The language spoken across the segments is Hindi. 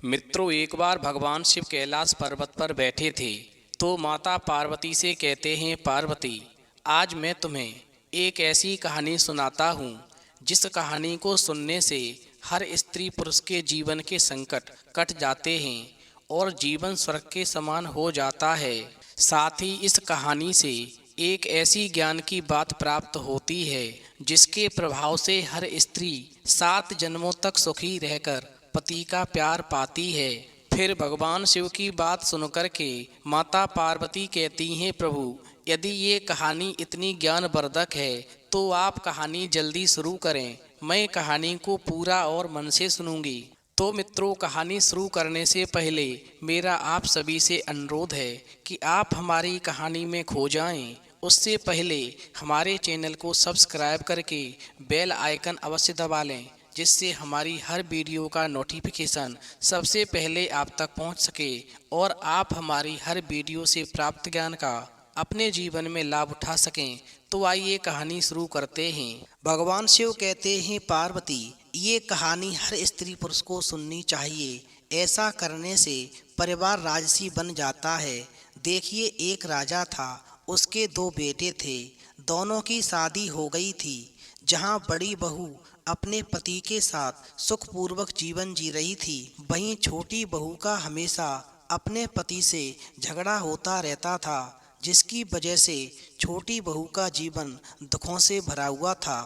मित्रों, एक बार भगवान शिव कैलाश पर्वत पर बैठे थे तो माता पार्वती से कहते हैं, पार्वती, आज मैं तुम्हें एक ऐसी कहानी सुनाता हूँ जिस कहानी को सुनने से हर स्त्री पुरुष के जीवन के संकट कट जाते हैं और जीवन स्वर्ग के समान हो जाता है। साथ ही इस कहानी से एक ऐसी ज्ञान की बात प्राप्त होती है जिसके प्रभाव से हर स्त्री 7 जन्मों तक सुखी रहकर पति का प्यार पाती है। फिर भगवान शिव की बात सुनकर के माता पार्वती कहती हैं, प्रभु, यदि ये कहानी इतनी ज्ञानवर्धक है तो आप कहानी जल्दी शुरू करें। मैं कहानी को पूरा और मन से सुनूंगी। तो मित्रों, कहानी शुरू करने से पहले मेरा आप सभी से अनुरोध है कि आप हमारी कहानी में खो जाएं। उससे पहले हमारे चैनल को सब्सक्राइब करके बेल आइकन अवश्य दबा लें, जिससे हमारी हर वीडियो का नोटिफिकेशन सबसे पहले आप तक पहुंच सके और आप हमारी हर वीडियो से प्राप्त ज्ञान का अपने जीवन में लाभ उठा सकें। तो आइए कहानी शुरू करते हैं। भगवान शिव कहते हैं, पार्वती, ये कहानी हर स्त्री पुरुष को सुननी चाहिए। ऐसा करने से परिवार राजसी बन जाता है। देखिए, एक राजा था, उसके 2 बेटे थे। दोनों की शादी हो गई थी। जहाँ बड़ी बहू अपने पति के साथ सुखपूर्वक जीवन जी रही थी, वहीं छोटी बहू का हमेशा अपने पति से झगड़ा होता रहता था, जिसकी वजह से छोटी बहू का जीवन दुखों से भरा हुआ था।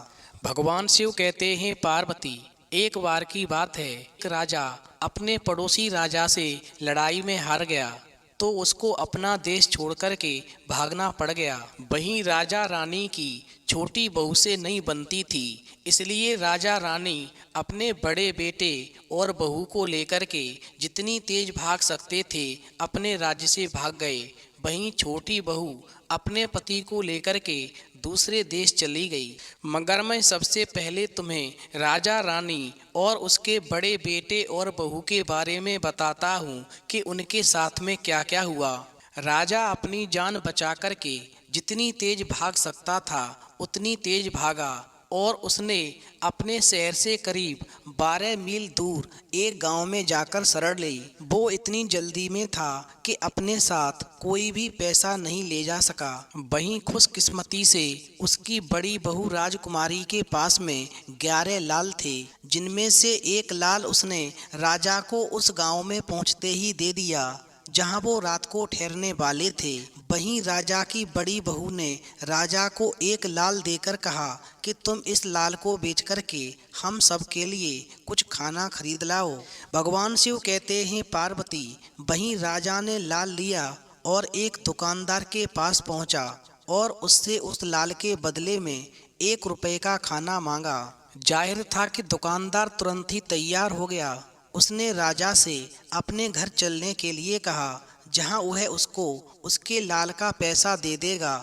भगवान शिव कहते हैं, पार्वती, एक बार की बात है, एक राजा अपने पड़ोसी राजा से लड़ाई में हार गया तो उसको अपना देश छोड़कर के भागना पड़ गया। वहीं राजा रानी की छोटी बहू से नहीं बनती थी, इसलिए राजा रानी अपने बड़े बेटे और बहू को लेकर के जितनी तेज भाग सकते थे अपने राज्य से भाग गए। वहीं छोटी बहू अपने पति को लेकर के दूसरे देश चली गई। मगर मैं सबसे पहले तुम्हें राजा रानी और उसके बड़े बेटे और बहू के बारे में बताता हूँ कि उनके साथ में क्या क्या हुआ। राजा अपनी जान बचा कर के जितनी तेज भाग सकता था उतनी तेज भागा और उसने अपने शहर से करीब 12 मील दूर एक गांव में जाकर शरण ली। वो इतनी जल्दी में था कि अपने साथ कोई भी पैसा नहीं ले जा सका। वहीं खुशकिस्मती से उसकी बड़ी बहू राजकुमारी के पास में 11 लाल थे, जिनमें से एक लाल उसने राजा को उस गांव में पहुंचते ही दे दिया जहां वो रात को ठहरने वाले थे। वहीं राजा की बड़ी बहू ने राजा को एक लाल देकर कहा कि तुम इस लाल को बेच करके हम सब के लिए कुछ खाना खरीद लाओ। भगवान शिव कहते हैं, पार्वती, वहीं राजा ने लाल लिया और एक दुकानदार के पास पहुंचा और उससे उस लाल के बदले में 1 रुपए का खाना मांगा। जाहिर था कि दुकानदार तुरंत ही तैयार हो गया। उसने राजा से अपने घर चलने के लिए कहा, जहां वह उसको उसके लाल का पैसा दे देगा।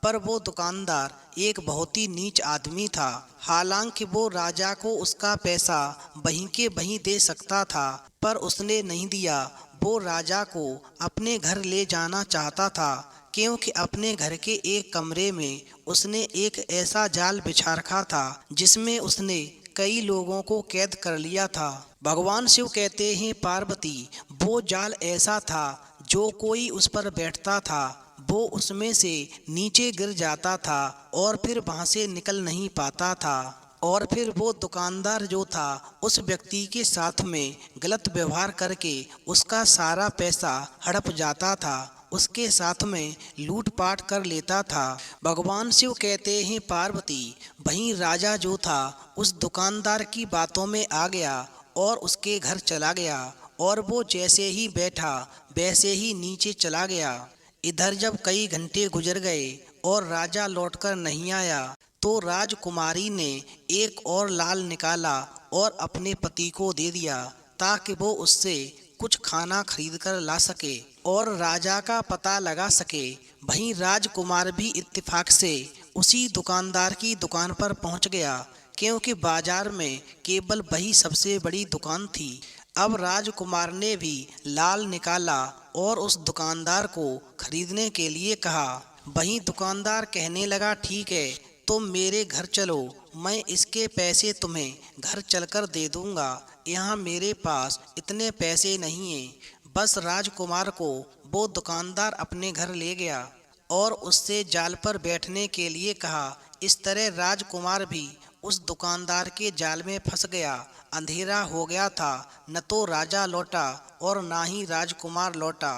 पर वो दुकानदार एक बहुत ही नीच आदमी था। हालांकि वो राजा को उसका पैसा वहीं के वहीं दे सकता था, पर उसने नहीं दिया। वो राजा को अपने घर ले जाना चाहता था, क्योंकि अपने घर के एक कमरे में उसने एक ऐसा जाल बिछा रखा था जिसमें उसने कई लोगों को कैद कर लिया था। भगवान शिव कहते हैं, पार्वती, वो जाल ऐसा था जो कोई उस पर बैठता था वो उसमें से नीचे गिर जाता था और फिर वहां से निकल नहीं पाता था। और फिर वो दुकानदार जो था उस व्यक्ति के साथ में गलत व्यवहार करके उसका सारा पैसा हड़प जाता था, उसके साथ में लूटपाट कर लेता था। भगवान शिव कहते हैं, पार्वती, वहीं राजा जो था उस दुकानदार की बातों में आ गया और उसके घर चला गया और वो जैसे ही बैठा वैसे ही नीचे चला गया। इधर जब कई घंटे गुजर गए और राजा लौटकर नहीं आया तो राजकुमारी ने एक और लाल निकाला और अपने पति को दे दिया ताकि वो उससे कुछ खाना खरीद कर ला सके और राजा का पता लगा सके। वहीं राजकुमार भी इत्तेफाक से उसी दुकानदार की दुकान पर पहुंच गया, क्योंकि बाजार में केवल वही सबसे बड़ी दुकान थी। अब राजकुमार ने भी लाल निकाला और उस दुकानदार को खरीदने के लिए कहा। वहीं दुकानदार कहने लगा, ठीक है, तुम मेरे घर चलो, मैं इसके पैसे तुम्हें घर चलकर दे दूंगा। यहाँ मेरे पास इतने पैसे नहीं हैं। बस राजकुमार को वो दुकानदार अपने घर ले गया और उससे जाल पर बैठने के लिए कहा। इस तरह राजकुमार भी उस दुकानदार के जाल में फंस गया। अंधेरा हो गया था, न तो राजा लौटा और ना ही राजकुमार लौटा।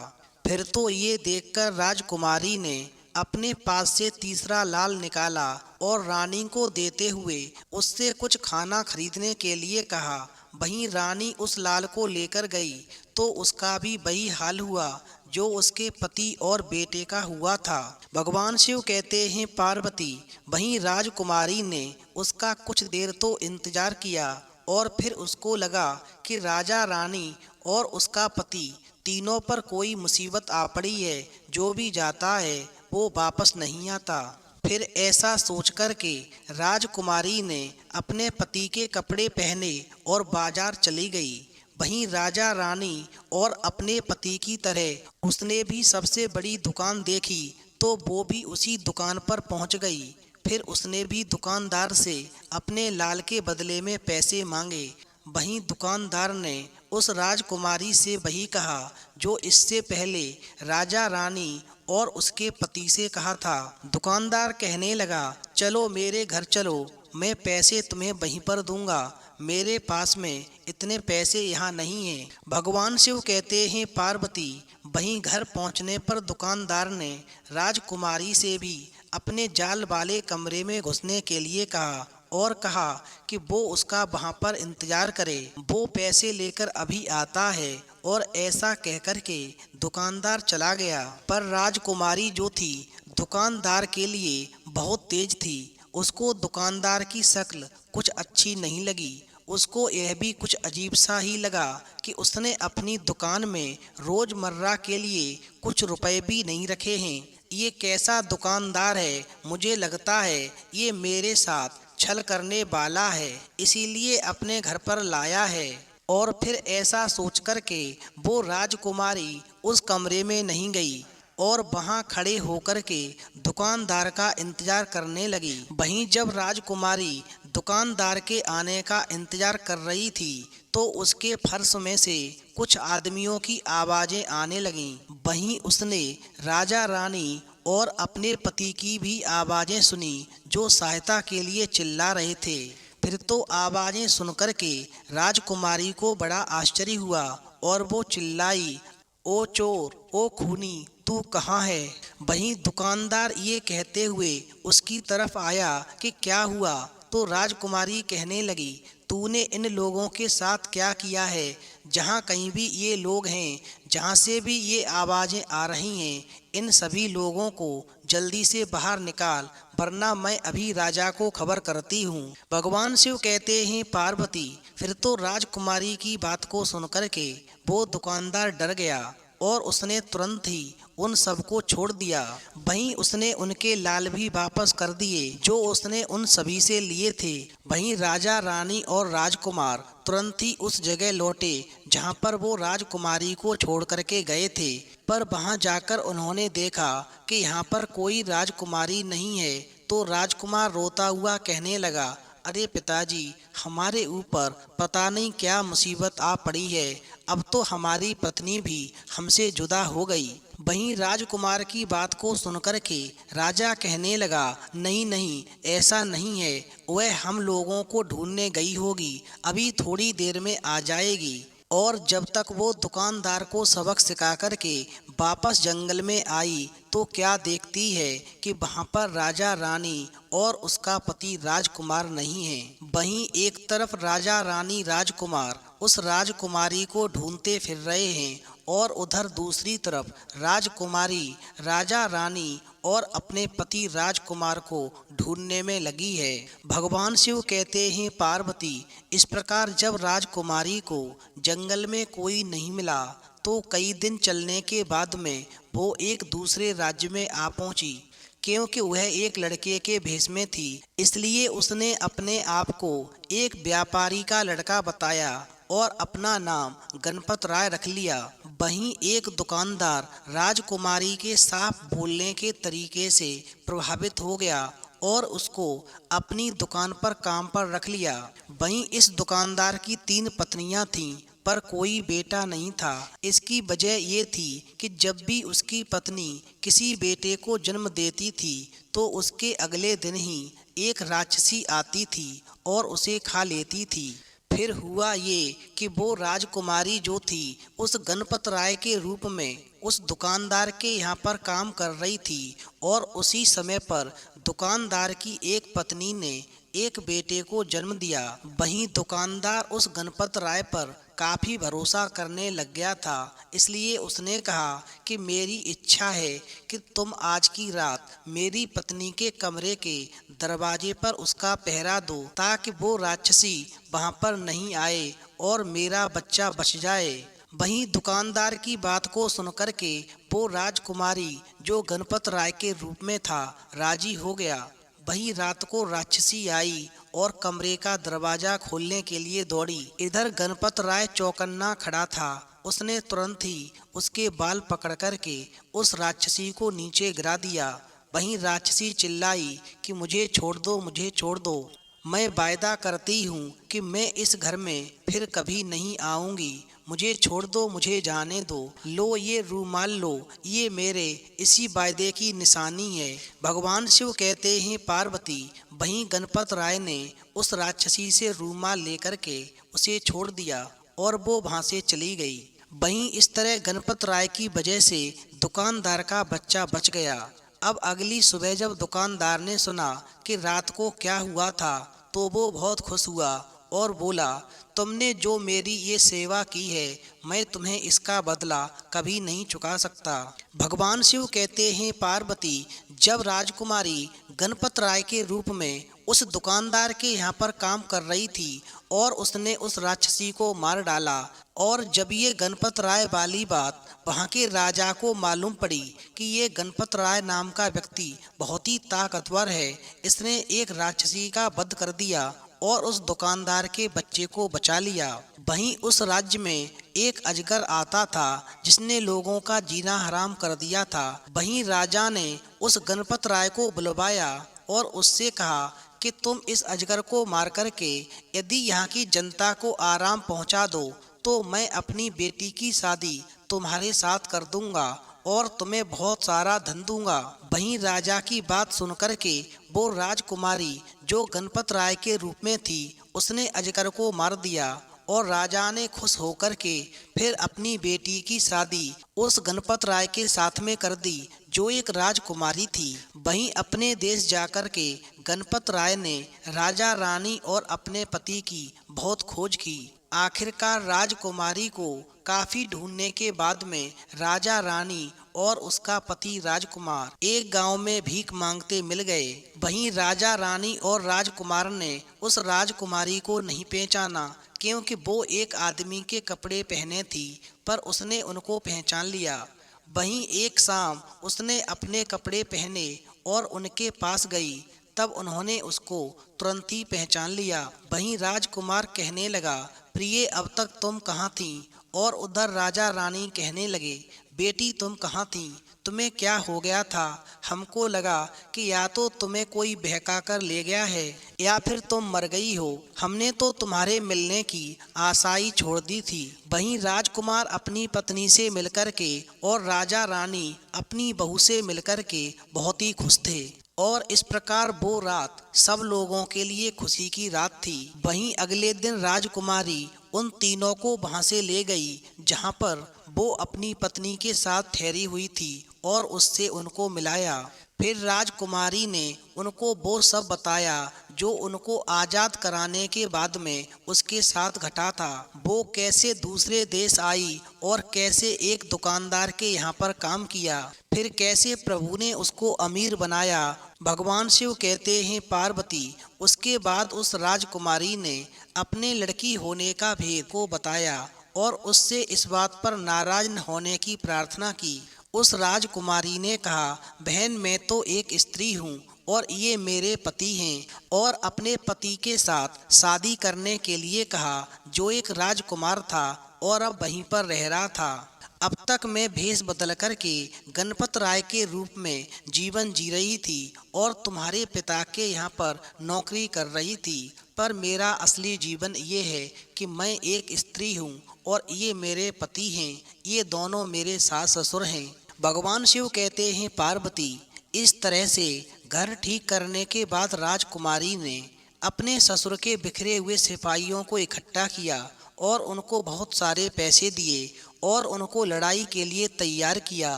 फिर तो ये देखकर राजकुमारी ने अपने पास से तीसरा लाल निकाला और रानी को देते हुए उससे कुछ खाना खरीदने के लिए कहा। वहीं रानी उस लाल को लेकर गई तो उसका भी वही हाल हुआ जो उसके पति और बेटे का हुआ था। भगवान शिव कहते हैं पार्वती, वहीं राजकुमारी ने उसका कुछ देर तो इंतजार किया और फिर उसको लगा कि राजा रानी और उसका पति तीनों पर कोई मुसीबत आ पड़ी है। जो भी जाता है वो वापस नहीं आता। फिर ऐसा सोचकर के राजकुमारी ने अपने पति के कपड़े पहने और बाजार चली गई। वहीं राजा रानी और अपने पति की तरह उसने भी सबसे बड़ी दुकान देखी तो वो भी उसी दुकान पर पहुंच गई। फिर उसने भी दुकानदार से अपने लाल के बदले में पैसे मांगे। वहीं दुकानदार ने उस राजकुमारी से वही कहा जो इससे पहले राजा रानी और उसके पति से कहा था। दुकानदार कहने लगा, चलो मेरे घर चलो, मैं पैसे तुम्हें वहीं पर दूंगा। मेरे पास में इतने पैसे यहाँ नहीं हैं। भगवान शिव कहते हैं पार्वती, वहीं घर पहुँचने पर दुकानदार ने राजकुमारी से भी अपने जाल वाले कमरे में घुसने के लिए कहा और कहा कि वो उसका वहाँ पर इंतजार करे, वो पैसे लेकर अभी आता है। और ऐसा कहकर के दुकानदार चला गया। पर राजकुमारी जो थी दुकानदार के लिए बहुत तेज थी। उसको दुकानदार की शक्ल कुछ अच्छी नहीं लगी। उसको यह भी कुछ अजीब सा ही लगा कि उसने अपनी दुकान में रोज़मर्रा के लिए कुछ रुपए भी नहीं रखे हैं। ये कैसा दुकानदार है, मुझे लगता है ये मेरे साथ छल करने वाला है, इसीलिए अपने घर पर लाया है। और फिर ऐसा सोच कर के वो राजकुमारी उस कमरे में नहीं गई और वहां खड़े होकर के दुकानदार का इंतजार करने लगी। वहीं जब राजकुमारी दुकानदार के आने का इंतजार कर रही थी तो उसके फर्श में से कुछ आदमियों की आवाज़ें आने लगीं। वहीं उसने राजा रानी और अपने पति की भी आवाज़ें सुनी जो सहायता के लिए चिल्ला रहे थे। फिर तो आवाज़ें सुनकर के राजकुमारी को बड़ा आश्चर्य हुआ और वो चिल्लाई, ओ चोर, ओ खूनी, तू कहाँ है? वहीं दुकानदार ये कहते हुए उसकी तरफ आया कि क्या हुआ? तो राजकुमारी कहने लगी, तूने इन लोगों के साथ क्या किया है? जहाँ कहीं भी ये लोग हैं, जहाँ से भी ये आवाज़ें आ रही हैं, इन सभी लोगों को जल्दी से बाहर निकाल, वरना मैं अभी राजा को खबर करती हूँ। भगवान शिव कहते हैं पार्वती, फिर तो राजकुमारी की बात को सुनकर के वो दुकानदार डर गया और उसने तुरंत ही उन सबको छोड़ दिया। वहीं उसने उनके लाल भी वापस कर दिए जो उसने उन सभी से लिए थे। वहीं राजा रानी और राजकुमार तुरंत ही उस जगह लौटे जहां पर वो राजकुमारी को छोड़ करके गए थे। पर वहां जाकर उन्होंने देखा कि यहाँ पर कोई राजकुमारी नहीं है। तो राजकुमार रोता हुआ कहने लगा, अरे पिताजी, हमारे ऊपर पता नहीं क्या मुसीबत आ पड़ी है। अब तो हमारी पत्नी भी हमसे जुदा हो गई। वहीं राजकुमार की बात को सुनकर के राजा कहने लगा, नहीं नहीं, ऐसा नहीं है, वह हम लोगों को ढूंढने गई होगी, अभी थोड़ी देर में आ जाएगी। और जब तक वो दुकानदार को सबक सिखा कर के वापस जंगल में आई तो क्या देखती है कि वहाँ पर राजा रानी और उसका पति राजकुमार नहीं है। वहीं एक तरफ राजा रानी राजकुमार उस राजकुमारी को ढूंढते फिर रहे हैं और उधर दूसरी तरफ राजकुमारी राजा रानी और अपने पति राजकुमार को ढूंढने में लगी है। भगवान शिव कहते हैं पार्वती, इस प्रकार जब राजकुमारी को जंगल में कोई नहीं मिला तो कई दिन चलने के बाद में वो एक दूसरे राज्य में आ पहुंची। क्योंकि वह एक लड़के के भेष में थी, इसलिए उसने अपने आप को एक व्यापारी का लड़का बताया और अपना नाम गणपत राय रख लिया। वहीं एक दुकानदार राजकुमारी के साफ बोलने के तरीके से प्रभावित हो गया और उसको अपनी दुकान पर काम पर रख लिया। वहीं इस दुकानदार की 3 पत्नियां थीं, पर कोई बेटा नहीं था। इसकी वजह ये थी कि जब भी उसकी पत्नी किसी बेटे को जन्म देती थी तो उसके अगले दिन ही एक राक्षसी आती थी और उसे खा लेती थी। फिर हुआ ये कि वो राजकुमारी जो थी उस गणपत राय के रूप में उस दुकानदार के यहाँ पर काम कर रही थी और उसी समय पर दुकानदार की एक पत्नी ने एक बेटे को जन्म दिया। वहीं दुकानदार उस गणपत राय पर काफ़ी भरोसा करने लग गया था, इसलिए उसने कहा कि मेरी इच्छा है कि तुम आज की रात मेरी पत्नी के कमरे के दरवाजे पर उसका पहरा दो ताकि वो राक्षसी वहाँ पर नहीं आए और मेरा बच्चा बच जाए। वहीं दुकानदार की बात को सुनकर के वो राजकुमारी जो गणपत राय के रूप में था राजी हो गया। वहीं रात को राक्षसी आई और कमरे का दरवाजा खोलने के लिए दौड़ी। इधर गणपत राय चौकन्ना खड़ा था। उसने तुरंत ही उसके बाल पकड़ कर के उस राक्षसी को नीचे गिरा दिया। वहीं राक्षसी चिल्लाई कि मुझे छोड़ दो, मुझे छोड़ दो। मैं वायदा करती हूँ कि मैं इस घर में फिर कभी नहीं आऊँगी। मुझे छोड़ दो, मुझे जाने दो। लो ये रूमाल लो, ये मेरे इसी वायदे की निशानी है। भगवान शिव कहते हैं पार्वती। वहीं गणपत राय ने उस राक्षसी से रूमाल लेकर के उसे छोड़ दिया और वो वहाँ से चली गई। वहीं इस तरह गणपत राय की वजह से दुकानदार का बच्चा बच गया। अब अगली सुबह जब दुकानदार ने सुना कि रात को क्या हुआ था तो वो बहुत खुश हुआ और बोला, तुमने जो मेरी ये सेवा की है मैं तुम्हें इसका बदला कभी नहीं चुका सकता। भगवान शिव कहते हैं पार्वती, जब राजकुमारी गणपत राय के रूप में उस दुकानदार के यहाँ पर काम कर रही थी और उसने उस राक्षसी को मार डाला और जब ये गणपत राय वाली बात वहाँ के राजा को मालूम पड़ी कि ये गणपत राय नाम का व्यक्ति बहुत ही ताकतवर है, इसने एक राक्षसी का वध कर दिया और उस दुकानदार के बच्चे को बचा लिया। वहीं उस राज्य में एक अजगर आता था जिसने लोगों का जीना हराम कर दिया था। वहीं राजा ने उस गणपत राय को बुलवाया और उससे कहा कि तुम इस अजगर को मार करके यदि यहाँ की जनता को आराम पहुँचा दो तो मैं अपनी बेटी की शादी तुम्हारे साथ कर दूंगा और तुम्हें बहुत सारा धन दूंगा। वहीं राजा की बात सुनकर के वो राजकुमारी जो गणपत राय के रूप में थी उसने अजगर को मार दिया और राजा ने खुश होकर के फिर अपनी बेटी की शादी उस गणपत राय के साथ में कर दी जो एक राजकुमारी थी। वहीं अपने देश जाकर के गणपत राय ने राजा रानी और अपने पति की बहुत खोज की। आखिरकार राजकुमारी को काफी ढूंढने के बाद में राजा रानी और उसका पति राजकुमार एक गांव में भीख मांगते मिल गए। वहीं राजा रानी और राजकुमार ने उस राजकुमारी को नहीं पहचाना क्योंकि वो एक आदमी के कपड़े पहने थी, पर उसने उनको पहचान लिया। वहीं एक शाम उसने अपने कपड़े पहने और उनके पास गई, तब उन्होंने उसको तुरंत ही पहचान लिया। वहीं राजकुमार कहने लगा, प्रिय अब तक तुम कहाँ थी? और उधर राजा रानी कहने लगे, बेटी तुम कहाँ थी? तुम्हें क्या हो गया था? हमको लगा कि या तो तुम्हें कोई बहका कर ले गया है या फिर तुम मर गई हो। हमने तो तुम्हारे मिलने की आशा ही छोड़ दी थी। वहीं राजकुमार अपनी पत्नी से मिलकर के और राजा रानी अपनी बहू से मिलकर के बहुत ही खुश थे और इस प्रकार वो रात सब लोगों के लिए खुशी की रात थी। वहीं अगले दिन राजकुमारी उन तीनों को वहां से ले गई जहां पर वो अपनी पत्नी के साथ ठहरी हुई थी और उससे उनको मिलाया। फिर राजकुमारी ने उनको वो सब बताया जो उनको आज़ाद कराने के बाद में उसके साथ घटा था। वो कैसे दूसरे देश आई और कैसे एक दुकानदार के यहाँ पर काम किया, फिर कैसे प्रभु ने उसको अमीर बनाया। भगवान शिव कहते हैं पार्वती, उसके बाद उस राजकुमारी ने अपने लड़की होने का भेद को बताया और उससे इस बात पर नाराज न होने की प्रार्थना की। उस राजकुमारी ने कहा, बहन मैं तो एक स्त्री हूँ और ये मेरे पति हैं, और अपने पति के साथ शादी करने के लिए कहा जो एक राजकुमार था और अब वहीं पर रह रहा था। अब तक मैं भेष बदल कर के गणपत राय के रूप में जीवन जी रही थी और तुम्हारे पिता के यहाँ पर नौकरी कर रही थी, पर मेरा असली जीवन ये है कि मैं एक स्त्री हूँ और ये मेरे पति हैं, ये दोनों मेरे सास ससुर हैं। भगवान शिव कहते हैं, पार्वती, इस तरह से घर ठीक करने के बाद राजकुमारी ने अपने ससुर के बिखरे हुए सिपाहियों को इकट्ठा किया और उनको बहुत सारे पैसे दिए और उनको लड़ाई के लिए तैयार किया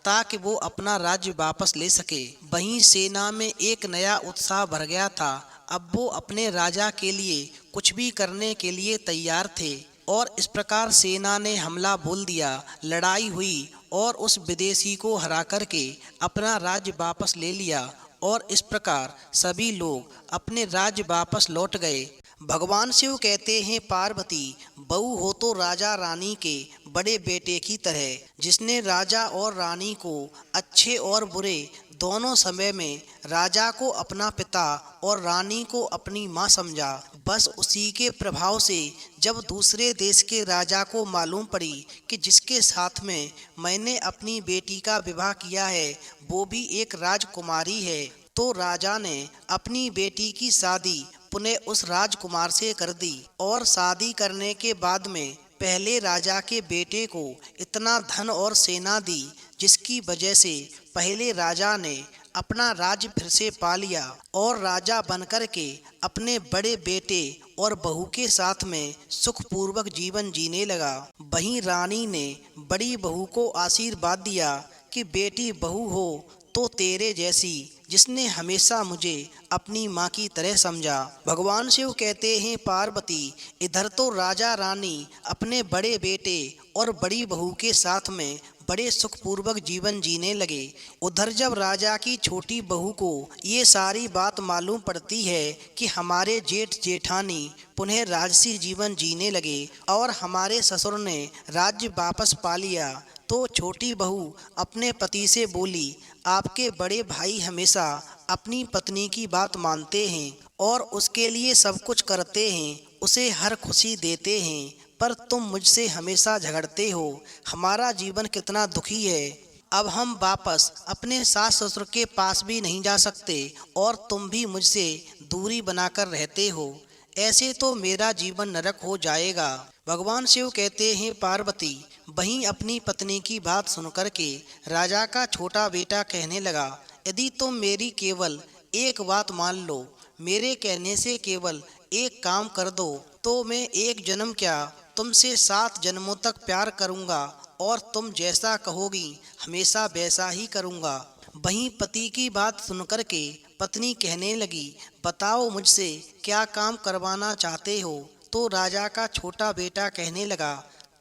ताकि वो अपना राज्य वापस ले सके। वहीं सेना में एक नया उत्साह भर गया था। अब वो अपने राजा के लिए कुछ भी करने के लिए तैयार थे और इस प्रकार सेना ने हमला बोल दिया। लड़ाई हुई और उस विदेशी को हरा करके अपना राज्य वापस ले लिया और इस प्रकार सभी लोग अपने राज्य वापस लौट गए। भगवान शिव कहते हैं, पार्वती, बहू हो तो राजा रानी के बड़े बेटे की तरह, जिसने राजा और रानी को अच्छे और बुरे दोनों समय में राजा को अपना पिता और रानी को अपनी माँ समझा। बस उसी के प्रभाव से जब दूसरे देश के राजा को मालूम पड़ी कि जिसके साथ में मैंने अपनी बेटी का विवाह किया है वो भी एक राजकुमारी है, तो राजा ने अपनी बेटी की शादी पुनः उस राजकुमार से कर दी और शादी करने के बाद में पहले राजा के बेटे को इतना धन और सेना दी जिसकी वजह से पहले राजा ने अपना राज्य फिर से पा लिया और राजा बनकर के अपने बड़े बेटे और बहू के साथ में सुखपूर्वक जीवन जीने लगा। वहीं रानी ने बड़ी बहू को आशीर्वाद दिया कि बेटी बहू हो तो तेरे जैसी, जिसने हमेशा मुझे अपनी माँ की तरह समझा। भगवान शिव कहते हैं, पार्वती, इधर तो राजा रानी अपने बड़े बेटे और बड़ी बहू के साथ में बड़े सुखपूर्वक जीवन जीने लगे। उधर जब राजा की छोटी बहू को ये सारी बात मालूम पड़ती है कि हमारे जेठ जेठानी पुनः राजसी जीवन जीने लगे और हमारे ससुर ने राज्य वापस पा लिया, तो छोटी बहू अपने पति से बोली, आपके बड़े भाई हमेशा अपनी पत्नी की बात मानते हैं और उसके लिए सब कुछ करते हैं, उसे हर खुशी देते हैं, पर तुम मुझसे हमेशा झगड़ते हो। हमारा जीवन कितना दुखी है। अब हम वापस अपने सास ससुर के पास भी नहीं जा सकते और तुम भी मुझसे दूरी बनाकर रहते हो। ऐसे तो मेरा जीवन नरक हो जाएगा। भगवान शिव कहते हैं, पार्वती, वहीं अपनी पत्नी की बात सुनकर के राजा का छोटा बेटा कहने लगा, यदि तुम मेरी केवल एक बात मान लो, मेरे कहने से केवल एक काम कर दो, तो मैं एक जन्म क्या तुमसे 7 जन्मों तक प्यार करूँगा और तुम जैसा कहोगी हमेशा वैसा ही करूँगा। वहीं पति की बात सुनकर के पत्नी कहने लगी, बताओ मुझसे क्या काम करवाना चाहते हो। तो राजा का छोटा बेटा कहने लगा,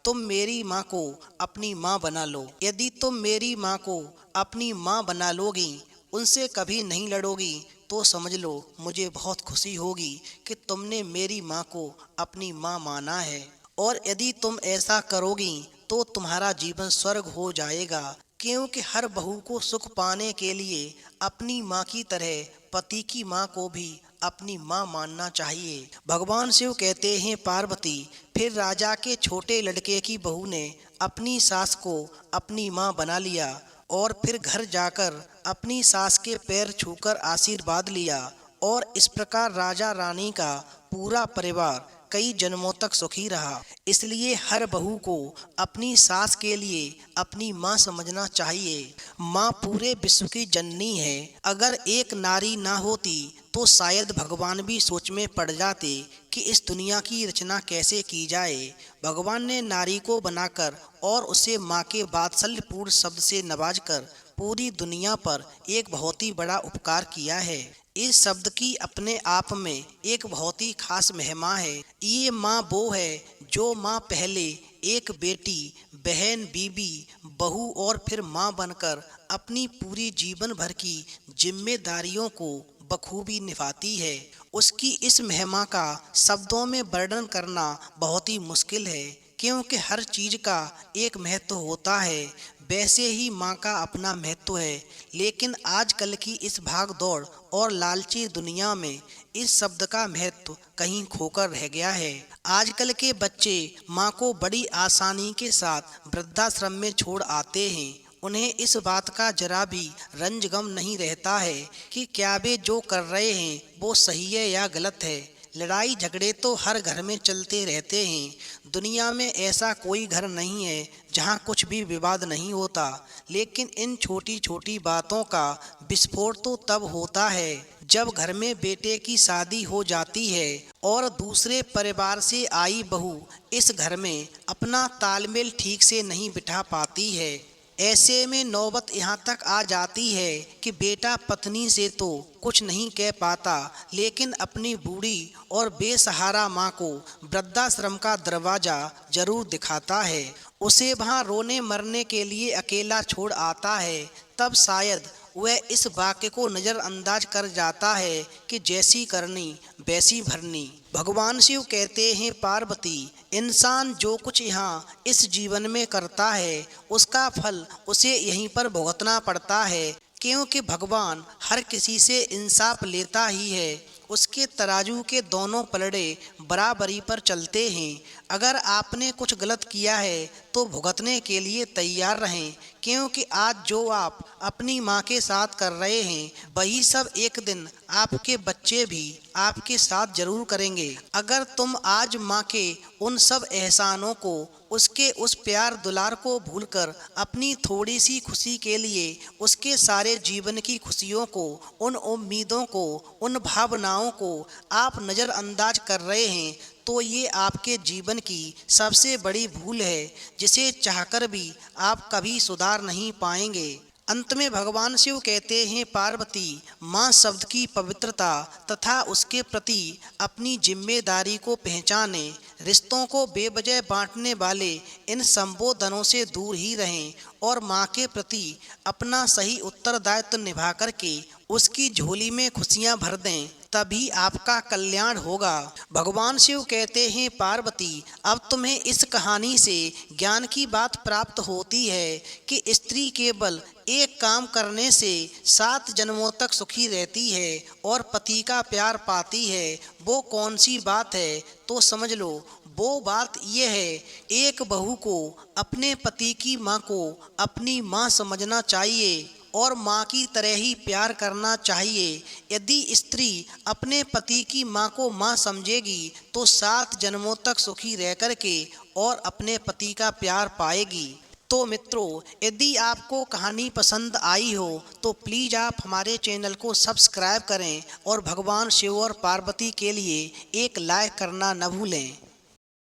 तुम मेरी माँ को अपनी माँ बना लो। यदि तुम मेरी माँ को अपनी माँ बना लोगी, उनसे कभी नहीं लड़ोगी, तो समझ लो मुझे बहुत खुशी होगी कि तुमने मेरी माँ को अपनी माँ माना है। और यदि तुम ऐसा करोगी तो तुम्हारा जीवन स्वर्ग हो जाएगा, क्योंकि हर बहू को सुख पाने के लिए अपनी माँ की तरह पति की माँ को भी अपनी माँ मानना चाहिए। भगवान शिव कहते हैं, पार्वती, फिर राजा के छोटे लड़के की बहू ने अपनी सास को अपनी माँ बना लिया और फिर घर जाकर अपनी सास के पैर छूकर आशीर्वाद लिया और इस प्रकार राजा रानी का पूरा परिवार कई जन्मों तक सुखी रहा। इसलिए हर बहू को अपनी सास के लिए अपनी माँ समझना चाहिए। माँ पूरे विश्व की जननी है। अगर एक नारी ना होती तो शायद भगवान भी सोच में पड़ जाते कि इस दुनिया की रचना कैसे की जाए। भगवान ने नारी को बनाकर और उसे माँ के वात्सल्यपूर्ण शब्द से नवाजकर पूरी दुनिया पर एक बहुत ही बड़ा उपकार किया है। इस शब्द की अपने आप में एक बहुत ही खास महिमा है। ये माँ वो है जो माँ पहले एक बेटी, बहन, बीबी, बहू और फिर माँ बनकर अपनी पूरी जीवन भर की जिम्मेदारियों को बखूबी निभाती है। उसकी इस महिमा का शब्दों में वर्णन करना बहुत ही मुश्किल है, क्योंकि हर चीज़ का एक महत्व होता है। वैसे ही माँ का अपना महत्व है, लेकिन आजकल की इस भाग दौड़ और लालची दुनिया में इस शब्द का महत्व कहीं खोकर रह गया है। आजकल के बच्चे माँ को बड़ी आसानी के साथ वृद्धाश्रम में छोड़ आते हैं उन्हें इस बात का जरा भी रंजगम नहीं रहता है कि क्या वे जो कर रहे हैं वो सही है या गलत है। लड़ाई झगड़े तो हर घर में चलते रहते हैं। दुनिया में ऐसा कोई घर नहीं है जहाँ कुछ भी विवाद नहीं होता, लेकिन इन छोटी छोटी बातों का विस्फोट तो तब होता है जब घर में बेटे की शादी हो जाती है और दूसरे परिवार से आई बहू इस घर में अपना तालमेल ठीक से नहीं बिठा पाती है। ऐसे में नौबत यहाँ तक आ जाती है कि बेटा पत्नी से तो कुछ नहीं कह पाता, लेकिन अपनी बूढ़ी और बेसहारा माँ को वृद्धाश्रम का दरवाज़ा जरूर दिखाता है। उसे वहाँ रोने मरने के लिए अकेला छोड़ आता है। तब शायद वह इस वाक्य को नज़रअंदाज कर जाता है कि जैसी करनी वैसी भरनी। भगवान शिव कहते हैं, पार्वती, इंसान जो कुछ यहाँ इस जीवन में करता है उसका फल उसे यहीं पर भुगतना पड़ता है, क्योंकि भगवान हर किसी से इंसाफ लेता ही है। उसके तराजू के दोनों पलड़े बराबरी पर चलते हैं। अगर आपने कुछ गलत किया है तो भुगतने के लिए तैयार रहें, क्योंकि आज जो आप अपनी माँ के साथ कर रहे हैं वही सब एक दिन आपके बच्चे भी आपके साथ जरूर करेंगे। अगर तुम आज माँ के उन सब एहसानों को, उसके उस प्यार दुलार को भूलकर अपनी थोड़ी सी खुशी के लिए उसके सारे जीवन की खुशियों को, उन उम्मीदों को, उन भावनाओं को आप नज़रअंदाज कर रहे हैं, तो ये आपके जीवन की सबसे बड़ी भूल है, जिसे चाहकर भी आप कभी सुधार नहीं पाएंगे। अंत में भगवान शिव कहते हैं, पार्वती, माँ शब्द की पवित्रता तथा उसके प्रति अपनी जिम्मेदारी को पहचानें। रिश्तों को बेवजह बांटने वाले इन संबोधनों से दूर ही रहें और माँ के प्रति अपना सही उत्तरदायित्व निभा करके उसकी झोली में खुशियाँ भर दें, तभी आपका कल्याण होगा। भगवान शिव कहते हैं, पार्वती, अब तुम्हें इस कहानी से ज्ञान की बात प्राप्त होती है कि स्त्री केवल एक काम करने से 7 जन्मों तक सुखी रहती है और पति का प्यार पाती है। वो कौन सी बात है तो समझ लो, वो बात ये है, एक बहू को अपने पति की माँ को अपनी माँ समझना चाहिए और माँ की तरह ही प्यार करना चाहिए। यदि स्त्री अपने पति की माँ को माँ समझेगी तो 7 जन्मों तक सुखी रह कर के और अपने पति का प्यार पाएगी। तो मित्रों, यदि आपको कहानी पसंद आई हो तो प्लीज़ आप हमारे चैनल को सब्सक्राइब करें और भगवान शिव और पार्वती के लिए एक लाइक करना न भूलें।